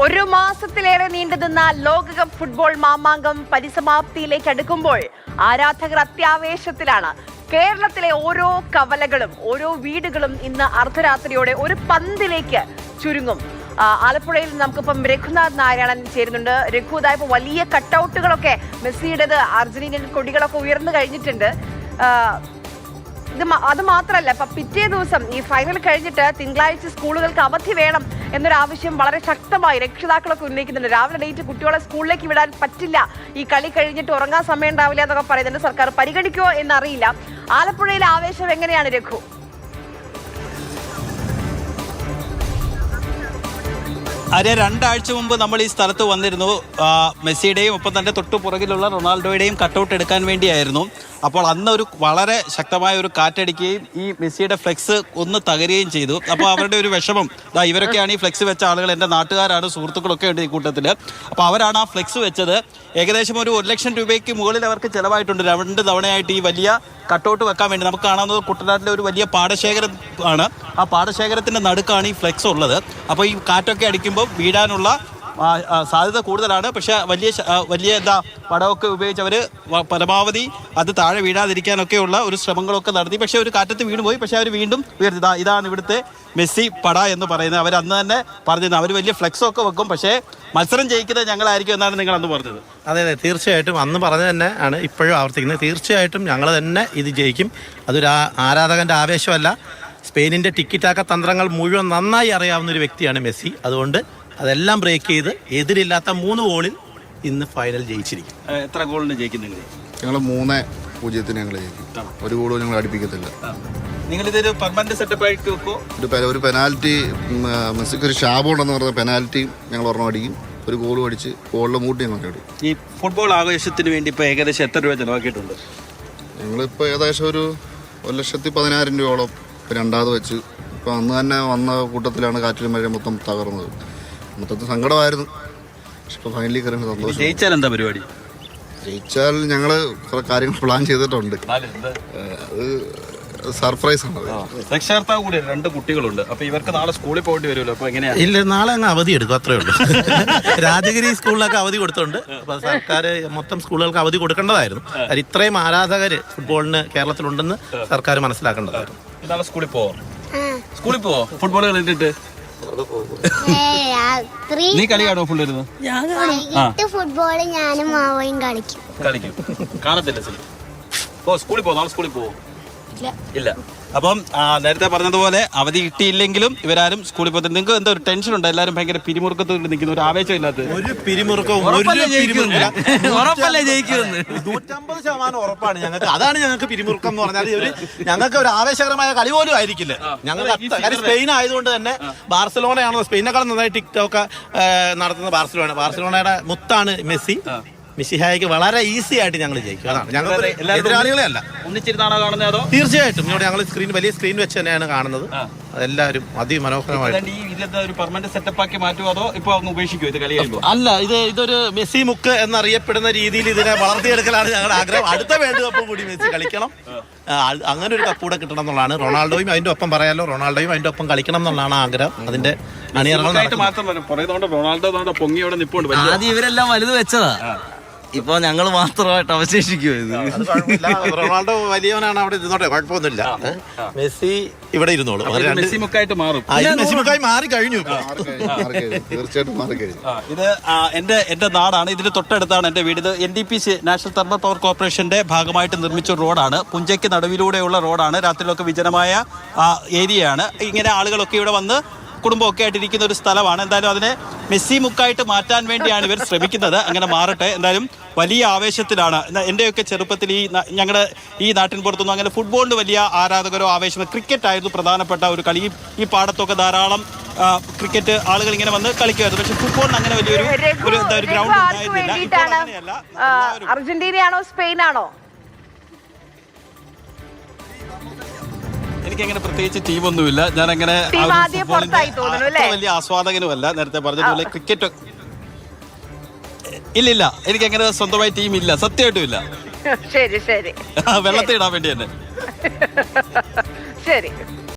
ഒരു മാസത്തിലേറെ നീണ്ടുനിന്ന ലോകകപ്പ് ഫുട്ബോൾ മാമാങ്കം പരിസമാപ്തിയിലേക്ക് അടുക്കുമ്പോൾ ആരാധകർ അത്യാവേശത്തിലാണ്. കേരളത്തിലെ ഓരോ കവലകളും ഓരോ വീടുകളും ഇന്ന് അർദ്ധരാത്രിയോടെ ഒരു പന്തിലേക്ക് ചുരുങ്ങും. ആലപ്പുഴയിൽ നമുക്കിപ്പം രഘുനാഥ് നാരായണൻ ചേരുന്നുണ്ട്. രഘു, ഇതായപ്പോൾ വലിയ കട്ടൗട്ടുകളൊക്കെ മെസ്സിയുടേത് അർജന്റീനിയൻ കൊടികളൊക്കെ ഉയർന്നു കഴിഞ്ഞിട്ടുണ്ട്. അത് മാത്രമല്ല, ഇപ്പൊ പിറ്റേ ദിവസം ഈ ഫൈനൽ കഴിഞ്ഞിട്ട് തിങ്കളാഴ്ച സ്കൂളുകൾക്ക് അവധി വേണം എന്നൊരാവശ്യം വളരെ ശക്തമായി രക്ഷിതാക്കളൊക്കെ ഉന്നയിക്കുന്നുണ്ട്. രാവിലെ ഡേറ്റ് കുട്ടികളെ സ്കൂളിലേക്ക് വിടാൻ പറ്റില്ല, ഈ കളി കഴിഞ്ഞിട്ട് ഉറങ്ങാൻ സമയം ഉണ്ടാവില്ല എന്നൊക്കെ പറയുന്നുണ്ട്. സർക്കാർ പരിഗണിക്കുമോ എന്നറിയില്ല. ആലപ്പുഴയിലെ ആവേശം എങ്ങനെയാണ് രഘു? അരെ, 2 ആഴ്ച മുമ്പ് നമ്മൾ ഈ സ്ഥലത്ത് വന്നിരുന്നു. മെസ്സിയുടെയും ഒപ്പം തന്നെ തൊട്ടു പുറകിലുള്ള റൊണാൾഡോയുടെയും കട്ടൗട്ട് എടുക്കാൻ വേണ്ടിയായിരുന്നു. അപ്പോൾ അന്ന് വളരെ ശക്തമായ ഒരു കാറ്റടിക്കുകയും ഈ മെസ്സിയുടെ ഫ്ലെക്സ് ഒന്ന് തകരുകയും ചെയ്തു. അപ്പോൾ അവരുടെ ഒരു വിഷമം, ഇവരൊക്കെയാണ് ഈ ഫ്ലെക്സ് വെച്ച ആളുകൾ, എൻ്റെ നാട്ടുകാരാണ്, സുഹൃത്തുക്കളൊക്കെ ഉണ്ട് ഈ കൂട്ടത്തിൽ. അപ്പോൾ അവരാണ് ആ ഫ്ലെക്സ് വെച്ചത്. ഏകദേശം ഒരു 1 ലക്ഷം രൂപയ്ക്ക് മുകളിൽ അവർക്ക് ചിലവായിട്ടുണ്ട് 2 തവണയായിട്ട് ഈ വലിയ കട്ടൗട്ട് വെക്കാൻ വേണ്ടി. നമുക്ക് കാണാവുന്നത് കുട്ടനാട്ടിലെ ഒരു വലിയ പാടശേഖരം ആണ്. ആ പാടശേഖരത്തിൻ്റെ നടുക്കാണ് ഈ ഫ്ലെക്സ് ഉള്ളത്. അപ്പോൾ ഈ കാറ്റൊക്കെ അടിക്കുമ്പോൾ വീഴാനുള്ള സാധ്യത കൂടുതലാണ്. പക്ഷേ വലിയ പടമൊക്കെ ഉപയോഗിച്ച് അവർ പരമാവധി അത് താഴെ വീഴാതിരിക്കാനൊക്കെയുള്ള ഒരു ശ്രമങ്ങളൊക്കെ നടത്തി. പക്ഷേ ഒരു കാറ്റത്ത് വീണുപോയി. പക്ഷേ അവർ വീണ്ടും ഉയർത്തി. ഇതാണ് ഇവിടുത്തെ മെസ്സി പട എന്ന് പറയുന്നത്. അവർ അന്ന് തന്നെ പറഞ്ഞിരുന്നു അവർ വലിയ ഫ്ലെക്സൊക്കെ വെക്കും, പക്ഷേ മത്സരം ജയിക്കുന്നത് ഞങ്ങളായിരിക്കും എന്നാണ് നിങ്ങൾ അന്ന് പറഞ്ഞത്. അതെ, തീർച്ചയായിട്ടും അന്ന് പറഞ്ഞത് തന്നെ ആണ് ഇപ്പോഴും ആവർത്തിക്കുന്നത്. തീർച്ചയായിട്ടും ഞങ്ങൾ തന്നെ ഇത് ജയിക്കും. അതൊരു ആരാധകൻ്റെ ആവേശമല്ല, സ്പെയിനിൻ്റെ ടിക്കിറ്റാക്ക തന്ത്രങ്ങൾ മുഴുവൻ നന്നായി അറിയാവുന്ന ഒരു വ്യക്തിയാണ് മെസ്സി. അതുകൊണ്ട് അതെല്ലാം ബ്രേക്ക് ചെയ്ത് എതിരില്ലാത്ത 3 ഗോളിൽ ഇന്ന് ഫൈനൽ ജയിച്ചിരിക്കും. എത്ര ഗോളിന് ജയിക്കും നിങ്ങൾ? ഞങ്ങൾ 3-0 ഞങ്ങൾ ജയിക്കും. ഒരു ഗോളും ഞങ്ങൾ അടുപ്പിക്കത്തില്ല. നിങ്ങളിതൊരു പെർമനന്റ് സെറ്റപ്പ് ആയിട്ട് വെക്കോ? ഒരു പെനാൽറ്റി, മെസ്സിക്ക് ഒരു ശാപം ഉണ്ടെന്ന് പറഞ്ഞ പെനാൽറ്റി ഞങ്ങൾ ഒരെണ്ണം അടിക്കും. ഒരു ഗോളും അടിച്ച് ഗോളിലെ മൂട്ടി ഞങ്ങൾ അടിക്കും. ഈ ഫുട്ബോൾ ആവേശത്തിന് വേണ്ടി ഇപ്പോൾ ഏകദേശം എത്ര രൂപ ചിലവാക്കിയിട്ടുണ്ട്? ഞങ്ങളിപ്പോൾ ഏകദേശം ഒരു 1,10,000 രൂപയോളം രണ്ടാമത് വെച്ച്. ഇപ്പോൾ അന്ന് തന്നെ വന്ന കൂട്ടത്തിലാണ് കാറ്റിലും മഴ മൊത്തം തകർന്നത്. മൊത്തത്തിൽ സങ്കടമായിരുന്നു. പക്ഷെ ഇപ്പോൾ ഫൈനലി കയറുന്ന സന്തോഷം. ജയിച്ചാൽ എന്താ പരിപാടി? ജയിച്ചാൽ ഞങ്ങൾ കുറേ കാര്യങ്ങൾ പ്ലാൻ ചെയ്തിട്ടുണ്ട്. അത് സർപ്രൈസ് ആണ്. രക്ഷകർത്താവ് കൂടി 2 കുട്ടികളുണ്ട്. അപ്പൊ ഇവർക്ക് നാളെ സ്കൂളിൽ പോകേണ്ടി വരുമല്ലോ. അപ്പൊ എങ്ങനെയാണ്? ഇല്ല, നാളെ അങ്ങ് അവധി എടുക്കും, അത്രേ ഉള്ളൂ. രാജഗിരി സ്കൂളിലൊക്കെ അവധി കൊടുത്തിട്ടുണ്ട്. അപ്പൊ സർക്കാർ മൊത്തം സ്കൂളുകൾക്ക് അവധി കൊടുക്കേണ്ടതായിരുന്നു. അത് ഇത്രയും ആരാധകർ ഫുട്ബോളിന് കേരളത്തിലുണ്ടെന്ന് സർക്കാർ മനസ്സിലാക്കേണ്ടതായിരുന്നു. നാളെ സ്കൂളിൽ പോവോ? സ്കൂളിൽ പോവോ? ഫുട്ബോൾ കളിച്ചിട്ട് നീ കളി കാണോ? ഫുള്ള് ഫുട്ബോൾ ഞാനും മാവയും കളിക്കും. കാണത്തില്ല. സ്കൂളിൽ പോവോ? നാളെ സ്കൂളിൽ പോവോ? ഇല്ല. അപ്പം നേരത്തെ പറഞ്ഞതുപോലെ അവധി കിട്ടിയില്ലെങ്കിലും ഇവരാരും സ്കൂളിൽ പോകുന്നത്. നിങ്ങൾക്ക് എന്താ ഒരു ടെൻഷൻ ഉണ്ട്? എല്ലാവരും ഭയങ്കര പിരിമുറുക്കത്തോട് നിൽക്കുന്ന, ഒരു ആവേശം ഇല്ലാത്ത. ഒരു പിരിമുറുക്കവും 150% ഉറപ്പാണ് ഞങ്ങൾക്ക്. അതാണ് ഞങ്ങൾക്ക് പിരിമുറുക്കം എന്ന് പറഞ്ഞാൽ. ഞങ്ങൾക്ക് ഒരു ആവേശകരമായ കളി പോലും ആയിരിക്കില്ല. ഞങ്ങൾക്ക് സ്പെയിൻ ആയതുകൊണ്ട് തന്നെ ബാർസലോണയാണോ, സ്പെയിനേക്കാളും നന്നായി ടിക്ടോക്ക് നടത്തുന്നത് ബാർസലോണയുടെ മുത്താണ് മെസ്സി. മെസ്സിഹായ്ക്ക് വളരെ ഈസി ആയിട്ട് ഞങ്ങൾ ജയിക്കും. അതാണ് ഞങ്ങൾ എതിരാളികളെ അല്ല. ഒന്നിച്ചിരുന്നാണോ കാണുന്നത് അതോ? തീർച്ചയായിട്ടും ഇവിടെ ഞങ്ങൾ വലിയ സ്ക്രീൻ വെച്ച് തന്നെയാണ് കാണുന്നത്. അതെല്ലാവരും അതിമനോഹരമായിട്ട്. അല്ല, ഇതൊരു മെസ്സി മുക്ക് എന്നറിയപ്പെടുന്ന രീതിയിൽ ഇതിനെ വളർത്തിയെടുക്കലാണ് ഞങ്ങളുടെ ആഗ്രഹം. അടുത്ത വേൾഡ് കപ്പ് കൂടി മെസ്സി കളിക്കണം. അങ്ങനെ ഒരു കപ്പ് കൂടെ കിട്ടണം എന്നുള്ളതാണ്. റൊണാൾഡോയും അതിന്റെ ഒപ്പം പറയാലോ, റൊണാൾഡോയും അതിന്റെ ഒപ്പം കളിക്കണം എന്നുള്ളതാണ് ആഗ്രഹം. അതിന്റെ അണിയറകൾ ആദ്യം ഇവരെല്ലാം വലുത് വെച്ചതാ, ഇപ്പൊ ഞങ്ങൾ മാത്രമായിട്ട് അവശേഷിക്കും. റൊണാൾഡോ വലിയവനാണ്, അവിടെ ഇരുന്നോട്ടെ, കുഴപ്പമൊന്നുമില്ല. മെസ്സി ഇവിടെ ഇരുന്നോളൂ. മെസ്സിമുക്കായി മാറി കഴിഞ്ഞു. തീർച്ചയായിട്ടും മാറി കഴിഞ്ഞു. ഇത് എന്റെ നാടാണ്. ഇതിന് തൊട്ടടുത്താണ് എന്റെ വീട്. ഇത് NTPC നാഷണൽ തെർമൽ പവർ കോർപ്പറേഷന്റെ ഭാഗമായിട്ട് നിർമ്മിച്ച റോഡാണ്. പുഞ്ചയ്ക്ക് നടുവിലൂടെയുള്ള റോഡാണ്. രാത്രിയിലൊക്കെ വിജനമായ ഏരിയയാണ്. ഇങ്ങനെ ആളുകളൊക്കെ ഇവിടെ വന്ന് കുടുംബമൊക്കെ ആയിട്ടിരിക്കുന്ന ഒരു സ്ഥലമാണ്. എന്തായാലും അതിനെ മെസ്സി മുക്കായിട്ട് മാറ്റാൻ വേണ്ടിയാണ് ഇവർ ശ്രമിക്കുന്നത്. അങ്ങനെ മാറട്ടെ. എന്തായാലും വലിയ ആവേശത്തിലാണ്. എൻ്റെയൊക്കെ ചെറുപ്പത്തിൽ ഞങ്ങളുടെ ഈ നാട്ടിൻ പുറത്തൊന്നും അങ്ങനെ ഫുട്ബോളിന് വലിയ ആരാധകരോ ആവേശമോ, ക്രിക്കറ്റ് ആയിരുന്നു പ്രധാനപ്പെട്ട ഒരു കളി. ഈ പാടത്തൊക്കെ ധാരാളം ക്രിക്കറ്റ് ആളുകൾ ഇങ്ങനെ വന്ന് കളിക്കുമായിരുന്നു. പക്ഷെ ഫുട്ബോളിന് അങ്ങനെ വലിയൊരു ഗ്രൗണ്ട് ഉണ്ടായിരുന്നില്ല. അർജന്റീനയാണോ സ്പെയിനാണോ? എനിക്കങ്ങനെ പ്രത്യേകിച്ച് ടീമൊന്നുമില്ല. ഞാൻ അങ്ങനെ വലിയ ആസ്വാദകനുമല്ല. നേരത്തെ പറഞ്ഞതുപോലെ ക്രിക്കറ്റ് ഇല്ലില്ല, എനിക്കങ്ങനെ സ്വന്തമായി ടീമില്ല, സത്യമായിട്ടും ഇല്ല. ശരി ശരി, വെള്ളത്തിൽ ഇടാൻ വേണ്ടി തന്നെ. ശരി.